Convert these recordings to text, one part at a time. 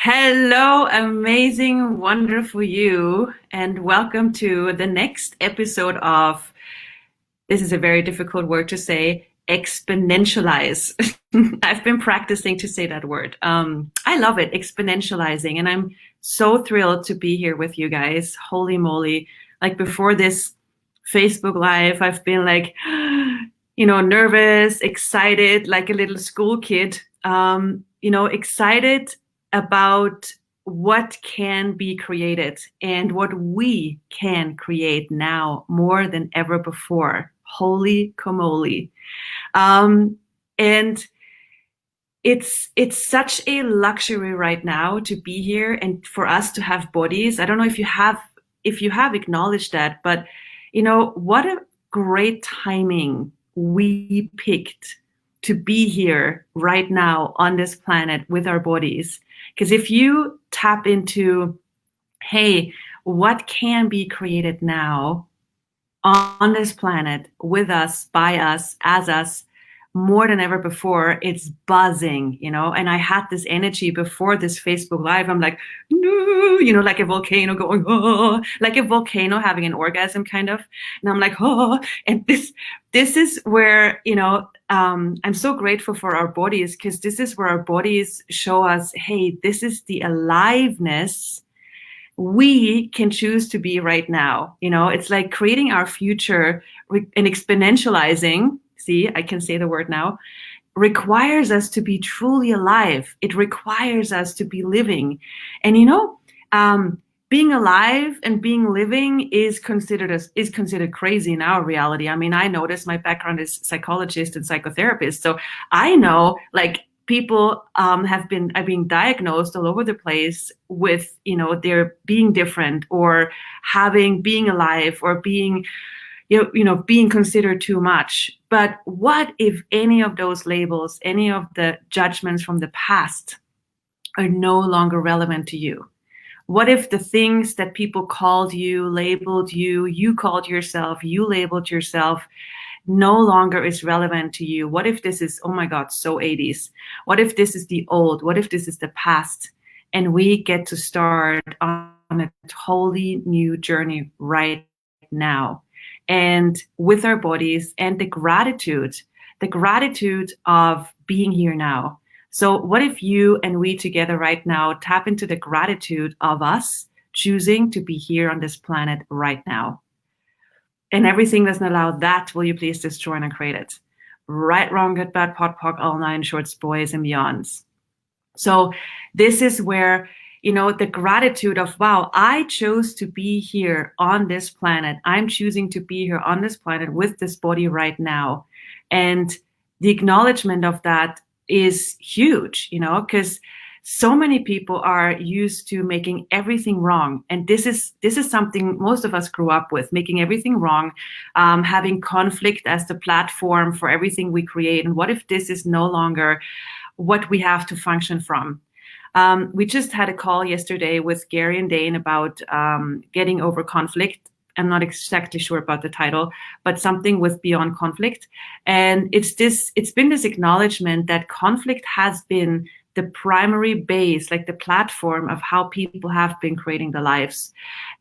Hello, amazing, wonderful you, and welcome to the next episode of, this is a very difficult word to say, exponentialize. I've been practicing to say that word. I love it, exponentializing, and I'm so thrilled to be here with you guys. Holy moly. Like before this Facebook Live, I've been like, nervous, excited, like a little school kid, excited about what can be created and what we can create now more than ever before. Holy camoli. And it's such a luxury right now to be here and for us to have bodies. I don't know if you have acknowledged that, but what a great timing we picked to be here right now on this planet with our bodies. Because if you tap into, hey, what can be created now on this planet with us, by us, as us, more than ever before, it's buzzing, and I had this energy before this Facebook Live. I'm like, no, like a volcano going, oh, like a volcano having an orgasm kind of. And I'm like, oh, and this is where, I'm so grateful for our bodies, because this is where our bodies show us, hey, this is the aliveness we can choose to be right now. It's like creating our future and exponentializing. See, I can say the word now, requires us to be truly alive. It requires us to be living. And being alive and being living is considered crazy in our reality. I mean, I notice my background is psychologist and psychotherapist, so I know like people have been diagnosed all over the place with they're being different or being alive or being being considered too much. But what if any of those labels, any of the judgments from the past are no longer relevant to you? What if the things that people called you, labeled you, you called yourself, you labeled yourself, no longer is relevant to you? What if this is, oh my God, so 80s? What if this is the old? What if this is the past? And we get to start on a totally new journey right now. And with our bodies and the gratitude of being here now. So what if you and we together right now tap into the gratitude of us choosing to be here on this planet right now? And everything doesn't allow that, will you please destroy and create it? Right, wrong, good, bad, pot, pock, all nine shorts, boys and beyonds. So this is where the gratitude of, wow, I chose to be here on this planet. I'm choosing to be here on this planet with this body right now. And the acknowledgement of that is huge, because so many people are used to making everything wrong. And this is something most of us grew up with, making everything wrong, having conflict as the platform for everything we create. And what if this is no longer what we have to function from? We just had a call yesterday with Gary and Dane about getting over conflict. I'm not exactly sure about the title, but something with beyond conflict. And it's been this acknowledgement that conflict has been the primary base, like the platform of how people have been creating their lives,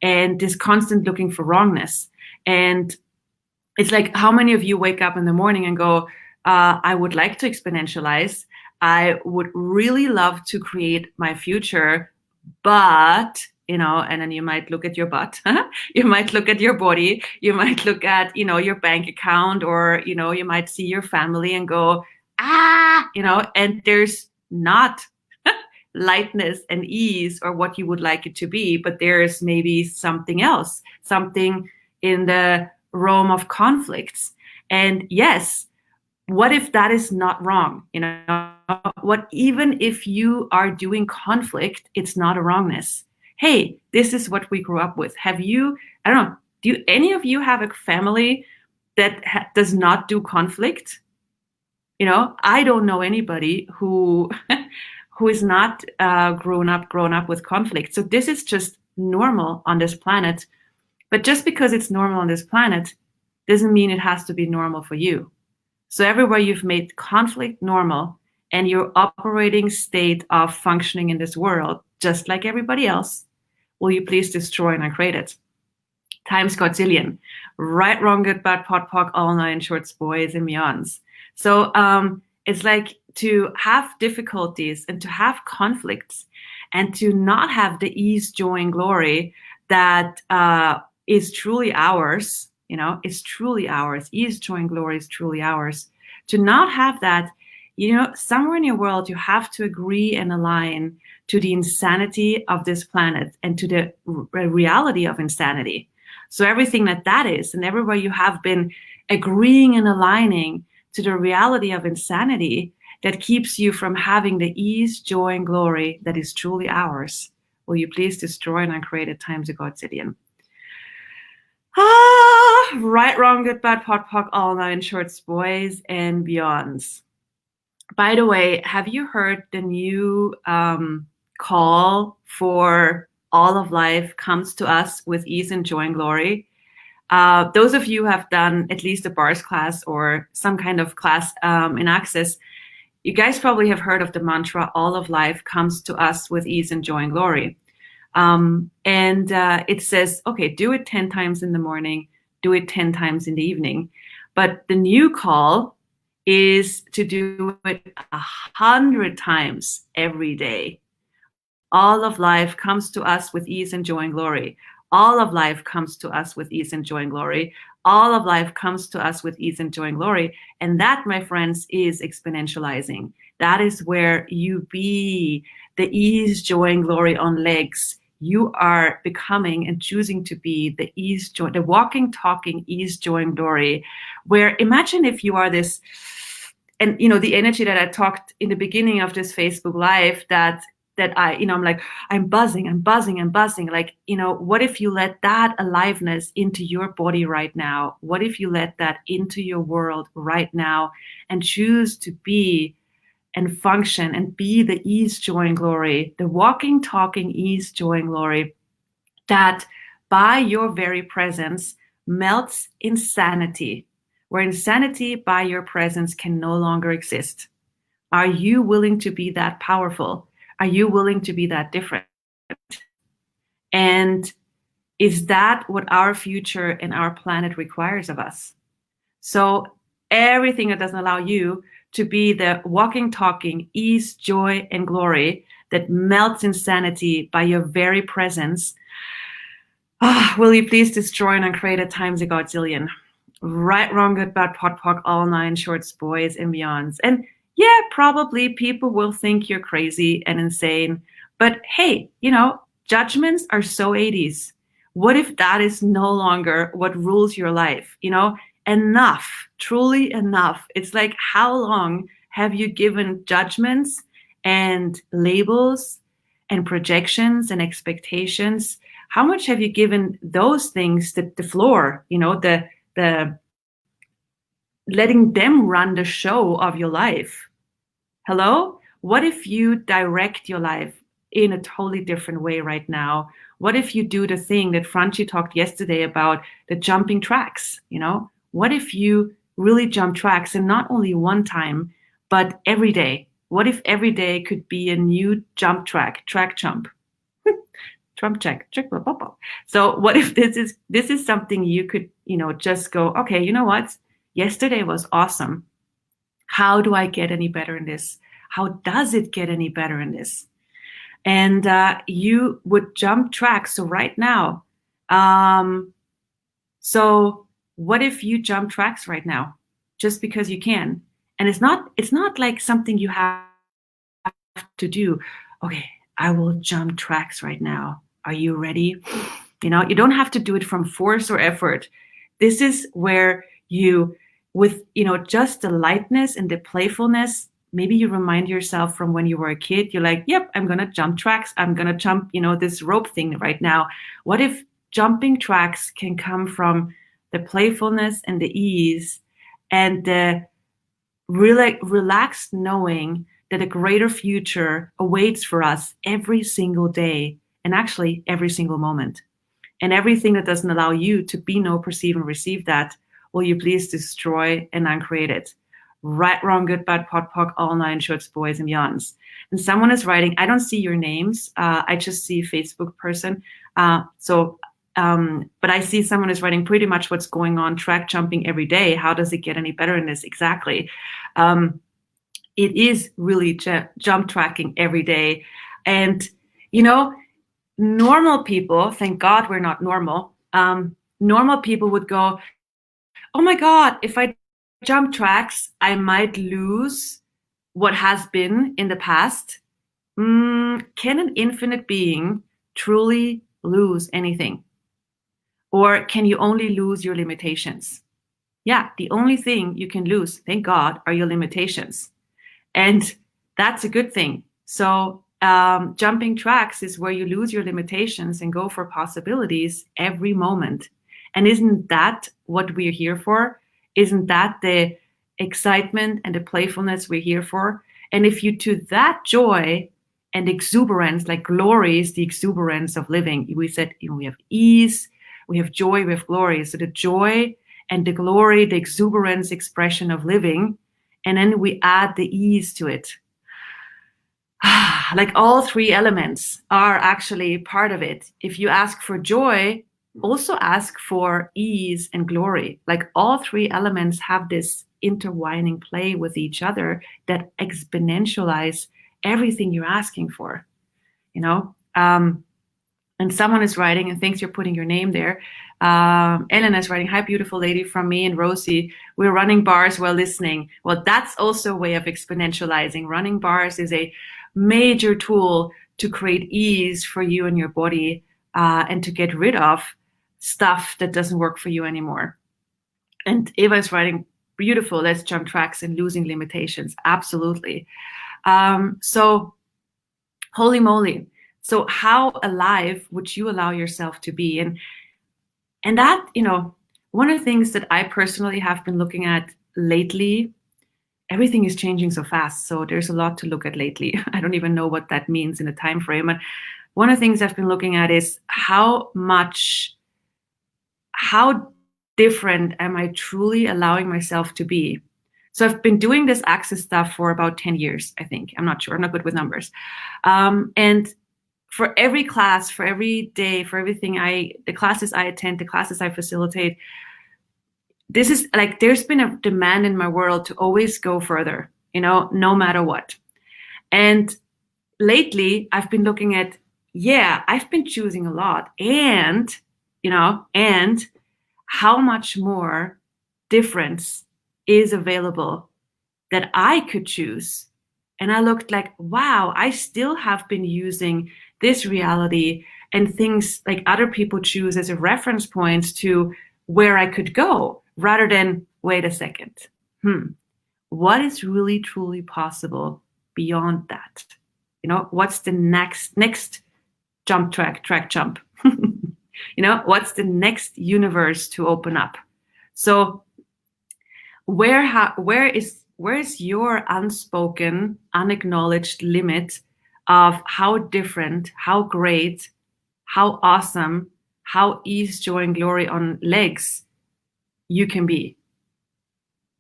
and this constant looking for wrongness. And it's like, how many of you wake up in the morning and go, I would like to exponentialize. I would really love to create my future, but, and then you might look at your butt, you might look at your body, you might look at, your bank account, or, you might see your family and go, and there's not lightness and ease or what you would like it to be, but there's maybe something else, something in the realm of conflicts. And yes, what if that is not wrong? What even if you are doing conflict, it's not a wrongness. Hey, this is what we grew up with. Have you, I don't know, do any of you have a family that does not do conflict? I don't know anybody who is not grown up with conflict. So this is just normal on this planet. But just because it's normal on this planet doesn't mean it has to be normal for you. So everywhere you've made conflict normal and your operating state of functioning in this world, just like everybody else. Will you please destroy and uncreate it? Times Godzillion. Right, wrong, good, bad, pot, pock, all nine shorts, boys, and beyonds. So it's like to have difficulties and to have conflicts and to not have the ease, joy, and glory that is truly ours, is truly ours. Ease, joy, and glory is truly ours. To not have that, somewhere in your world, you have to agree and align to the insanity of this planet and to the reality of insanity. So everything that is, and everywhere you have been agreeing and aligning to the reality of insanity that keeps you from having the ease, joy, and glory that is truly ours, will you please destroy and uncreate it times a godzillion? Right, wrong, good, bad, pot, pock, all nine shorts, boys, and beyonds. By the way, have you heard the new call for all of life comes to us with ease and joy and glory? Those of you who have done at least a bars class or some kind of class in Access, you guys probably have heard of the mantra, all of life comes to us with ease and joy and glory. And it says, okay, do it 10 times in the morning, do it 10 times in the evening. But the new call is to do it 100 times every day. All of life comes to us with ease and joy and glory. All of life comes to us with ease and joy and glory. All of life comes to us with ease and joy and glory. And that, my friends, is exponentializing. That is where you be the ease, joy, and glory on legs. You are becoming and choosing to be the ease, joy, the walking, talking ease, joy, and glory. Where imagine if you are this, and the energy that I talked in the beginning of this Facebook Live, that I'm like, I'm buzzing. Like, what if you let that aliveness into your body right now? What if you let that into your world right now and choose to be and function and be the ease, joy, and glory, the walking, talking ease, joy, and glory, that by your very presence melts insanity, where insanity by your presence can no longer exist. Are you willing to be that powerful? Are you willing to be that different? And is that what our future and our planet requires of us? So everything that doesn't allow you to be the walking, talking ease, joy, and glory that melts insanity by your very presence, will you please destroy and uncreate it times a godzillion? Right, wrong, good, bad, pot, pock, all nine shorts, boys, and beyonds. And yeah, probably people will think you're crazy and insane. But hey, judgments are so 80s. What if that is no longer what rules your life? Enough, truly enough. It's like, how long have you given judgments and labels and projections and expectations? How much have you given those things the floor, the letting them run the show of your life? Hello? What if you direct your life in a totally different way right now? What if you do the thing that Franci talked yesterday about, the jumping tracks? What if you really jump tracks, and not only one time, but every day? What if every day could be a new jump track jump? Trump check. So what if this is something you could, just go, okay, you know what? Yesterday was awesome. How do I get any better in this? How does it get any better in this? And you would jump tracks. So right now, so what if you jump tracks right now, just because you can? And it's not like something you have to do. Okay, I will jump tracks right now. Are you ready? You don't have to do it from force or effort. This is where you, with just the lightness and the playfulness, maybe you remind yourself from when you were a kid. You're like, yep, I'm gonna jump tracks. I'm gonna jump, this rope thing right now. What if jumping tracks can come from the playfulness and the ease and the relaxed knowing that a greater future awaits for us every single day, and actually every single moment. And everything that doesn't allow you to be, know, perceive, and receive that, will you please destroy and uncreate it? Right, wrong, good, bad, pot, pock, all nine shorts, boys and beyonds. And someone is writing, I don't see your names. I just see Facebook person. But I see someone is writing pretty much what's going on, track jumping every day. How does it get any better in this? Exactly. It is really jump tracking every day. And, normal people, thank God we're not normal. Normal people would go, oh my God, if I jump tracks, I might lose what has been in the past. Can an infinite being truly lose anything? Or can you only lose your limitations? Yeah, the only thing you can lose, thank God, are your limitations. And that's a good thing. So jumping tracks is where you lose your limitations and go for possibilities every moment. And isn't that what we're here for? Isn't that the excitement and the playfulness we're here for? And if you to that joy and exuberance, like glory is the exuberance of living. We said, we have ease, we have joy, we have glory. So the joy and the glory, the exuberance expression of living, and then we add the ease to it. Like all three elements are actually part of it. If you ask for joy, also ask for ease and glory. Like all three elements have this intertwining play with each other that exponentialize everything you're asking for, and someone is writing, and thanks, you're putting your name there. Ellen is writing, hi, beautiful lady, from me and Rosie. We're running bars while listening. Well, that's also a way of exponentializing. Running bars is a major tool to create ease for you and your body, and to get rid of stuff that doesn't work for you anymore. And Eva is writing, beautiful, let's jump tracks and losing limitations. Absolutely. So holy moly. So how alive would you allow yourself to be? And that, one of the things that I personally have been looking at lately, everything is changing so fast. So there's a lot to look at lately. I don't even know what that means in a time frame. But one of the things I've been looking at is how different am I truly allowing myself to be? So I've been doing this access stuff for about 10 years, I think. I'm not sure. I'm not good with numbers. And for every class, for every day, for everything the classes I attend, the classes I facilitate, this is like, there's been a demand in my world to always go further, no matter what. And lately I've been looking at, I've been choosing a lot, and how much more difference is available that I could choose. And I looked like, wow, I still have been using this reality and things like other people choose as a reference point to where I could go, rather than, wait a second, what is really truly possible beyond that? What's the next jump track jump? What's the next universe to open up? So where is your unspoken, unacknowledged limit of how different, how great, how awesome, how ease, joy, and glory on legs you can be?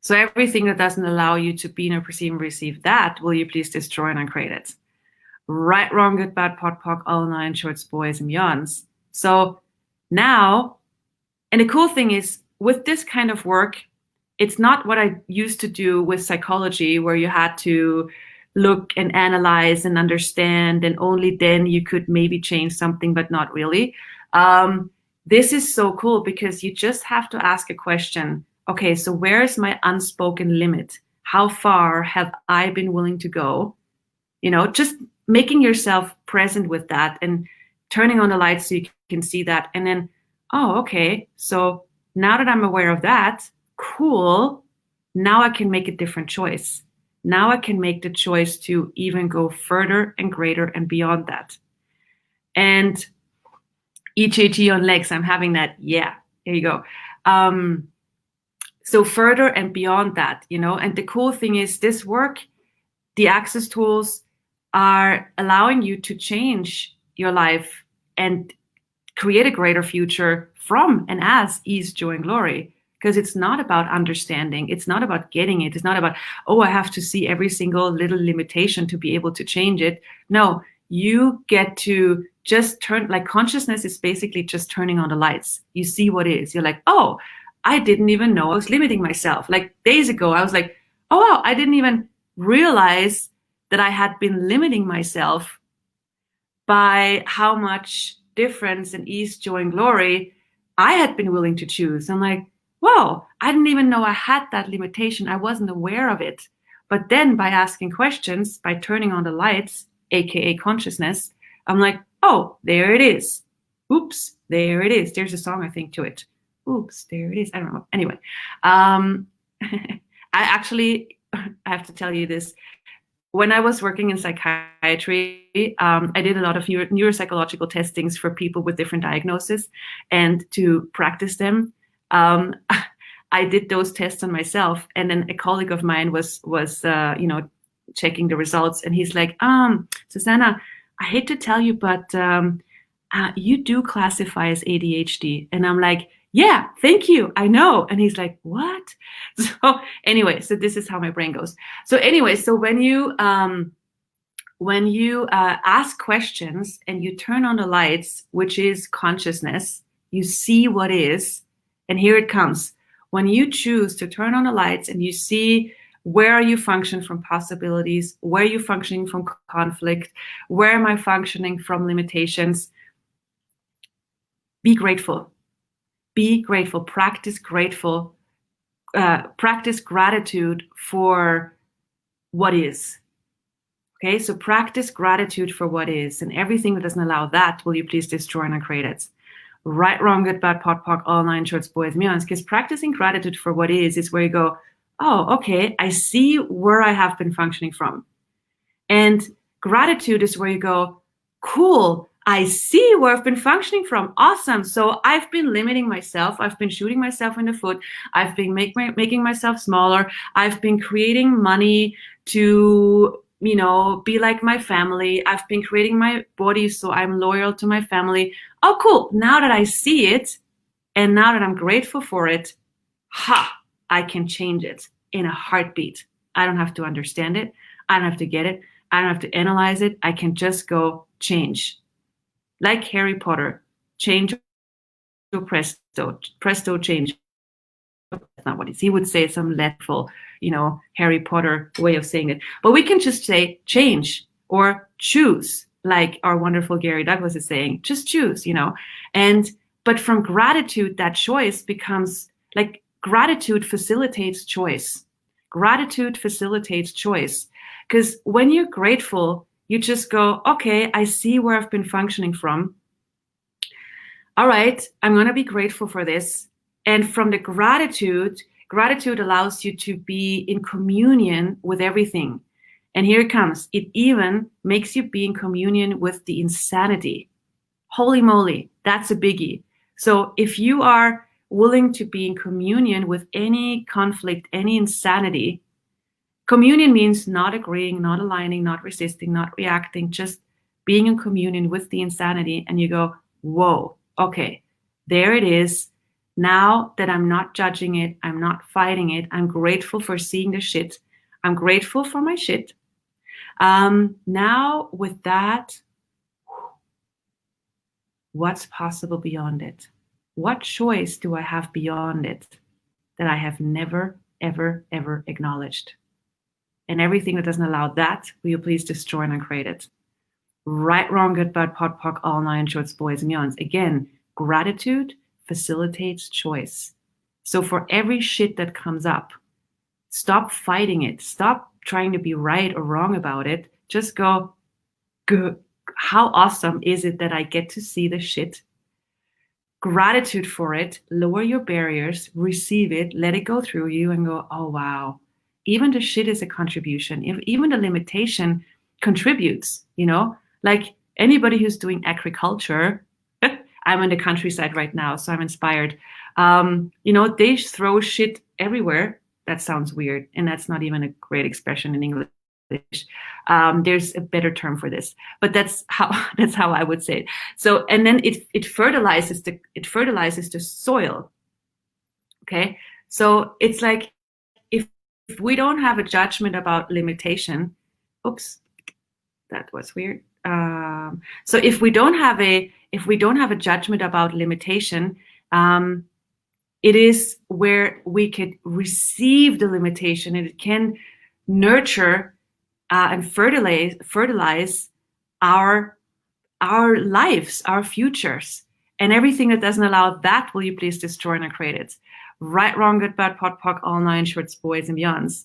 So everything that doesn't allow you to be nor perceive and receive that, will you please destroy and uncreate it? Right, wrong, good, bad, pot, pock, all nine shorts, boys and beyonds. So now, and the cool thing is, with this kind of work, it's not what I used to do with psychology, where you had to look and analyze and understand, and only then you could maybe change something, but not really. This is so cool because you just have to ask a question. Okay, so where is my unspoken limit? How far have I been willing to go? Just making yourself present with that and turning on the lights so you can see that. And then, oh, okay, so now that I'm aware of that, cool, now I can make a different choice. Now I can make the choice to even go further and greater and beyond that. And EJG on legs, I'm having that. Yeah, there you go. So further and beyond that, and the cool thing is, this work, the access tools are allowing you to change your life and create a greater future from and as ease, joy, and glory. because it's not about understanding. It's not about getting it. It's not about, oh, I have to see every single little limitation to be able to change it. No, you get to just turn, like consciousness is basically just turning on the lights. You see what is. You're like, oh, I didn't even know I was limiting myself. Like days ago, I was like, oh, wow, I didn't even realize that I had been limiting myself by how much difference and ease, joy, and glory I had been willing to choose. I'm like, whoa, I didn't even know I had that limitation. I wasn't aware of it. But then by asking questions, by turning on the lights, AKA consciousness, I'm like, oh, there it is. Oops, there it is. There's a song, I think, to it. Oops, there it is. I don't know. Anyway, I have to tell you this. When I was working in psychiatry, I did a lot of neuropsychological testings for people with different diagnoses, and to practice them, I did those tests on myself. And then a colleague of mine was checking the results, and he's like, Susanna, I hate to tell you, but you do classify as ADHD. And I'm like, yeah, thank you, I know. And he's like, what? So anyway, so this is how my brain goes. So anyway, so when you ask questions and you turn on the lights, which is consciousness, you see what is, and here it comes. When you choose to turn on the lights and you see where are you functioning from possibilities, where are you functioning from conflict, where am I functioning from limitations, be grateful. Be grateful. Practice grateful. Practice gratitude for what is. Okay, so practice gratitude for what is, and everything that doesn't allow that, will you please destroy and uncreate it. Right, wrong, good, bad, pot, pock, all nine shorts, boys, meons. Because practicing gratitude for what is where you go, oh, okay, I see where I have been functioning from. And gratitude is where you go, cool, I see where I've been functioning from. Awesome. So I've been limiting myself. I've been shooting myself in the foot. I've been making myself smaller. I've been creating money to, be like my family. I've been creating my body so I'm loyal to my family. Oh, cool. Now that I see it, and now that I'm grateful for it, I can change it in a heartbeat. I don't have to understand it. I don't have to get it. I don't have to analyze it. I can just go change. Like Harry Potter, change to presto change. That's not what he would say, some leftful, Harry Potter way of saying it. But we can just say change or choose, like our wonderful Gary Douglas is saying, just choose, but from gratitude, that choice becomes like gratitude facilitates choice. Gratitude facilitates choice. Because when you're grateful, you just go, okay, I see where I've been functioning from. All right, I'm going to be grateful for this. And from the gratitude allows you to be in communion with everything. And here it comes. It even makes you be in communion with the insanity. Holy moly, that's a biggie. So if you are willing to be in communion with any conflict, any insanity, communion means not agreeing, not aligning, not resisting, not reacting, just being in communion with the insanity. And you go, whoa, okay, there it is. Now that I'm not judging it, I'm not fighting it, I'm grateful for seeing the shit. I'm grateful for my shit. Now with that, what's possible beyond it? What choice do I have beyond it that I have never, ever, ever acknowledged? And everything that doesn't allow that, will you please destroy and uncreate it? Right, wrong, good, bad, pot, pock, all nine shorts, boys, and yawns. Again, gratitude facilitates choice. So for every shit that comes up, stop fighting it. Stop trying to be right or wrong about it. Just go, good. How awesome is it that I get to see the shit? Gratitude for it. Lower your barriers. Receive it. Let it go through you and go, oh, wow. Even the shit is a contribution. Even the limitation contributes, like anybody who's doing agriculture. I'm in the countryside right now, so I'm inspired. They throw shit everywhere. That sounds weird, and that's not even a great expression in English. There's a better term for this, but that's how I would say it. So, and then it fertilizes the soil. Okay, So it's like, if we don't have a judgment about limitation, oops, that was weird. So if we don't have a judgment about limitation, it is where we could receive the limitation, and it can nurture and fertilize our lives, our futures, and everything that doesn't allow that, will you please destroy and create it. Right, wrong, good, bad, pot, pock, all nine shorts, boys and beyonds.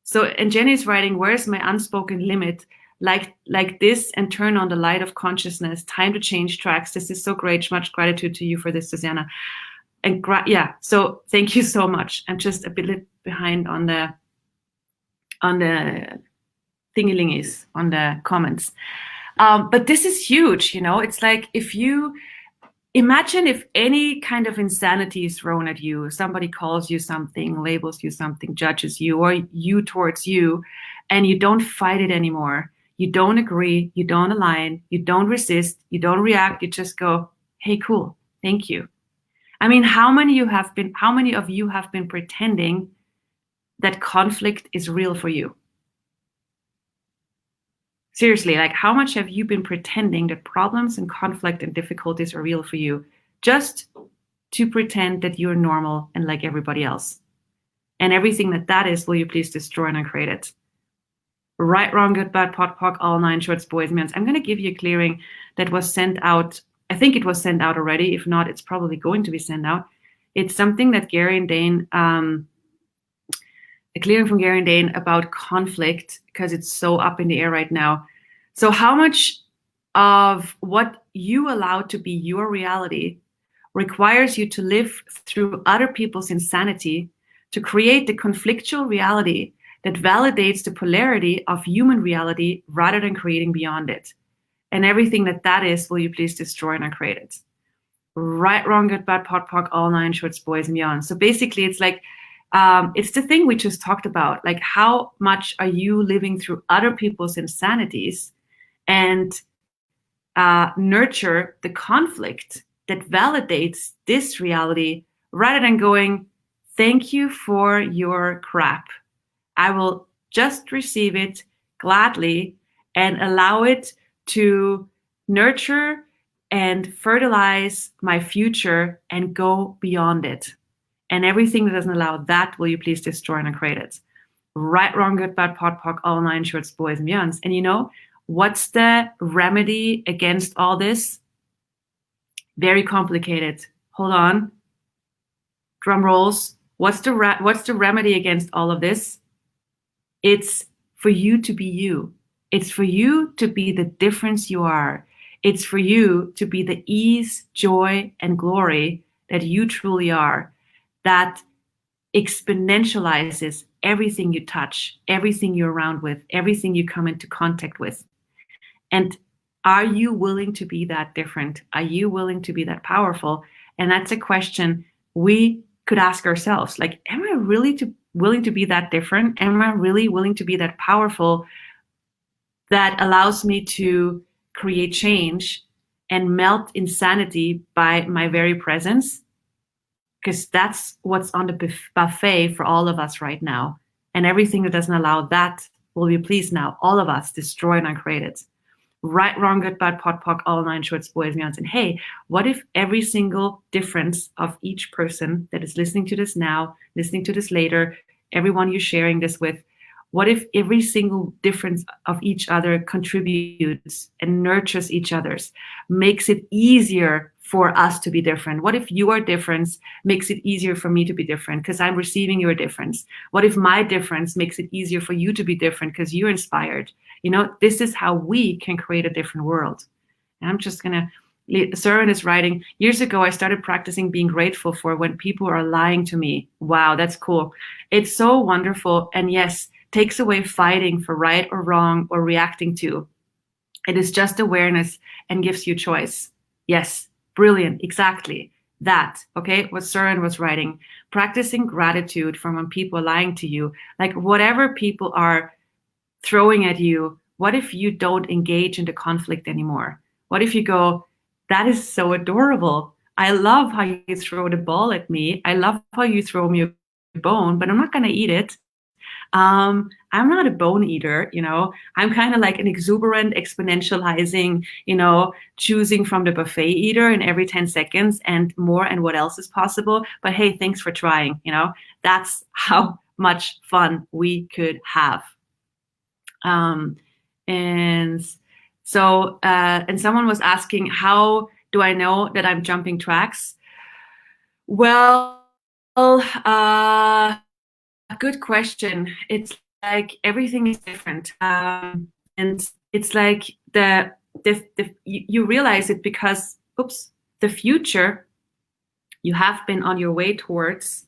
So, and Jenny's writing, where's my unspoken limit? Like this, and turn on the light of consciousness. Time to change tracks. This is so great. Much gratitude to you for this, Susanna. And yeah, so thank you so much. I'm just a bit behind on the thingy-lingis, on the comments. But this is huge, you know. It's like, if you imagine if any kind of insanity is thrown at you, somebody calls you something, labels you something, judges you, or you towards you, and you don't fight it anymore. You don't agree, you don't align, you don't resist, you don't react, you just go, hey, cool, thank you. I mean, how many of you have been pretending that conflict is real for you? Seriously, like, how much have you been pretending that problems and conflict and difficulties are real for you, just to pretend that you're normal and like everybody else? And everything that is, will you please destroy and uncreate it? Right, wrong, good, bad, pot, pock, all nine shorts, boys, men. I'm going to give you a clearing that was sent out. I think it was sent out already. If not, it's probably going to be sent out. It's something that Gary and Dane, a clearing from Gary and Dane about conflict, because it's so up in the air right now. So how much of what you allow to be your reality requires you to live through other people's insanity to create the conflictual reality that validates the polarity of human reality rather than creating beyond it? And everything that is, will you please destroy and uncreate it? Right, wrong, good, bad, pot, pock, all nine shorts, boys and beyond. So basically, it's like, it's the thing we just talked about. Like, how much are you living through other people's insanities and nurture the conflict that validates this reality, rather than going, thank you for your crap. I will just receive it gladly and allow it to nurture and fertilize my future and go beyond it. And everything that doesn't allow that, will you please destroy and uncreate it? Right, wrong, good, bad, pot, pock, all nine shorts, boys and beyonds. And you know, what's the remedy against all this? Very complicated. Hold on. Drum rolls. What's the remedy against all of this? It's for you to be you. It's for you to be the difference you are. It's for you to be the ease, joy, and glory that you truly are, that exponentializes everything you touch, everything you're around with, everything you come into contact with. And are you willing to be that different? Are you willing to be that powerful? And that's a question we could ask ourselves. Like, am I really willing to be that different? Am I really willing to be that powerful, that allows me to create change and melt insanity by my very presence? Because that's what's on the buffet for all of us right now. And everything that doesn't allow that, will you please now, all of us, destroy and uncreate it. Right, wrong, good, bad, pot, pock, all nine shorts, boys and beyonds. And hey, what if every single difference of each person that is listening to this now, listening to this later, everyone you're sharing this with, what if every single difference of each other contributes and nurtures each other's, makes it easier for us to be different? What if your difference makes it easier for me to be different because I'm receiving your difference? What if my difference makes it easier for you to be different because you're inspired? You know, this is how we can create a different world. And I'm just gonna, Søren is writing, years ago, I started practicing being grateful for when people are lying to me. Wow, that's cool. It's so wonderful. And yes, takes away fighting for right or wrong or reacting to. It is just awareness and gives you choice. Yes, brilliant, exactly that. Okay, what Søren was writing, practicing gratitude for when people are lying to you, like whatever people are throwing at you, what if you don't engage in the conflict anymore? What if you go, that is so adorable. I love how you throw the ball at me. I love how you throw me a bone, but I'm not going to eat it. I'm not a bone eater, I'm kind of like an exuberant, exponentializing, choosing from the buffet eater in every 10 seconds and more and what else is possible. But hey, thanks for trying, that's how much fun we could have. And so, and someone was asking, how do I know that I'm jumping tracks? Well, good question. It's like everything is different, and it's like you realize it because the future you have been on your way towards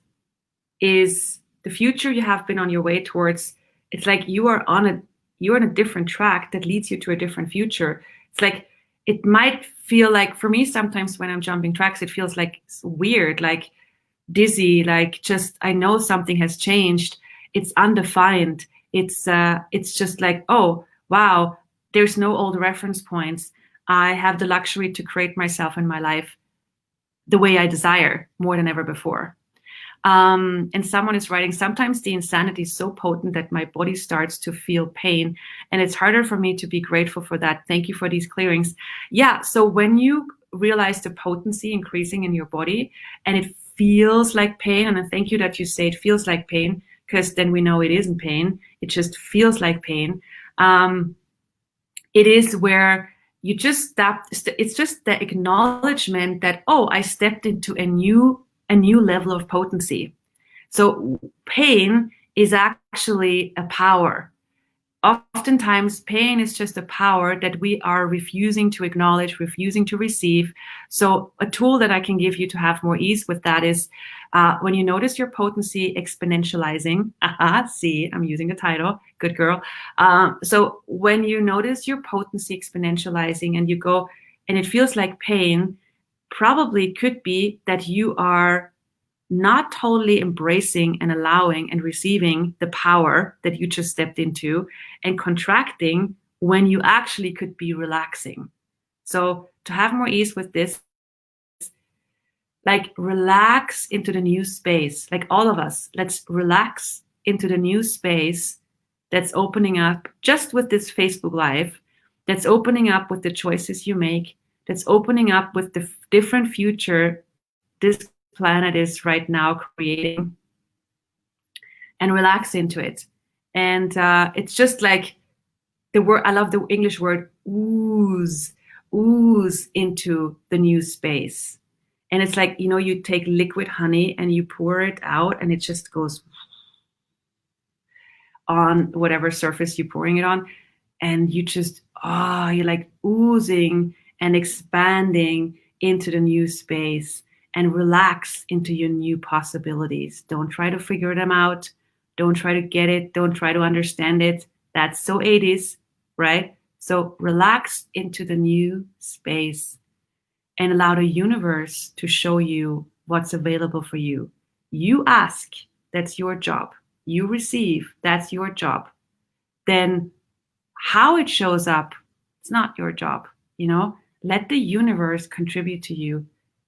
is the future you have been on your way towards. It's like you're on a different track that leads you to a different future. It's like it might feel like, for me sometimes when I'm jumping tracks, it feels like weird, like dizzy, like just I know something has changed. It's undefined. It's just like, oh wow, there's no old reference points. I have the luxury to create myself in my life the way I desire more than ever before. And someone is writing, sometimes the insanity is so potent that my body starts to feel pain, and it's harder for me to be grateful for that. Thank you for these clearings. Yeah, so when you realize the potency increasing in your body and it feels like pain, and I thank you that you say it feels like pain, because then we know it isn't pain, it just feels like pain. It is where you just stop. It's just the acknowledgement that, oh, I stepped into a new level of potency. So pain is actually a power. Oftentimes, pain is just a power that we are refusing to acknowledge, refusing to receive. So a tool that I can give you to have more ease with that is when you notice your potency exponentializing, see, I'm using the title, good girl. So when you notice your potency exponentializing and you go, and it feels like pain, probably could be that you are not totally embracing and allowing and receiving the power that you just stepped into, and contracting when you actually could be relaxing. So to have more ease with this, like relax into the new space, like all of us, let's relax into the new space that's opening up just with this Facebook Live, that's opening up with the choices you make, that's opening up with the different future this planet is right now creating, and relax into it. And it's just like the word, I love the English word ooze into the new space. And it's like, you take liquid honey and you pour it out and it just goes on whatever surface you're pouring it on. And you just, you're like oozing and expanding into the new space, and relax into your new possibilities. Don't try to figure them out. Don't try to get it. Don't try to understand it. That's so 80s, right? So relax into the new space and allow the universe to show you what's available for you. You ask, that's your job. You receive, that's your job. Then how it shows up, it's not your job, Let the universe contribute to you.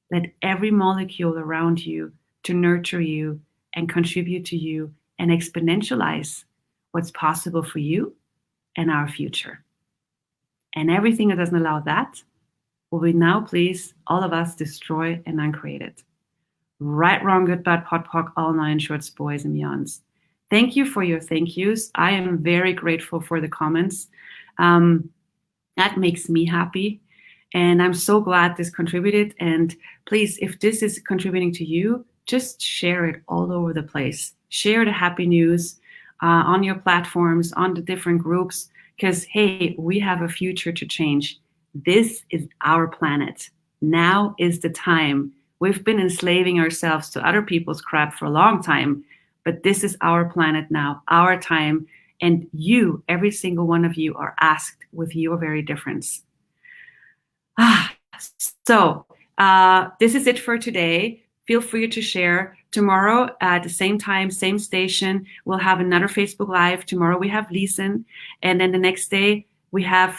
Let every molecule around you to nurture you and contribute to you and exponentialize what's possible for you and our future. And everything that doesn't allow that, will we now please all of us destroy and uncreate it. Right, wrong, good, bad, pot, pock, all nine shorts, boys and beyonds. Thank you for your thank yous. I am very grateful for the comments. That makes me happy. And I'm so glad this contributed. And please, if this is contributing to you, just share it all over the place. Share the happy news on your platforms, on the different groups, because, hey, we have a future to change. This is our planet. Now is the time. We've been enslaving ourselves to other people's crap for a long time, but this is our planet now, our time. And you, every single one of you, are asked with your very difference. So this is it for today. Feel free to share. Tomorrow at the same time, same station, we'll have another Facebook Live. Tomorrow we have Lisen. And then the next day we have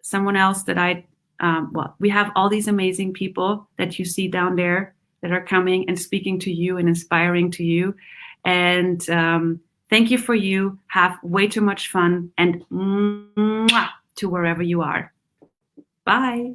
someone else that I well, we have all these amazing people that you see down there that are coming and speaking to you and inspiring to you. And thank you for you. Have way too much fun, and mwah, to wherever you are. Bye.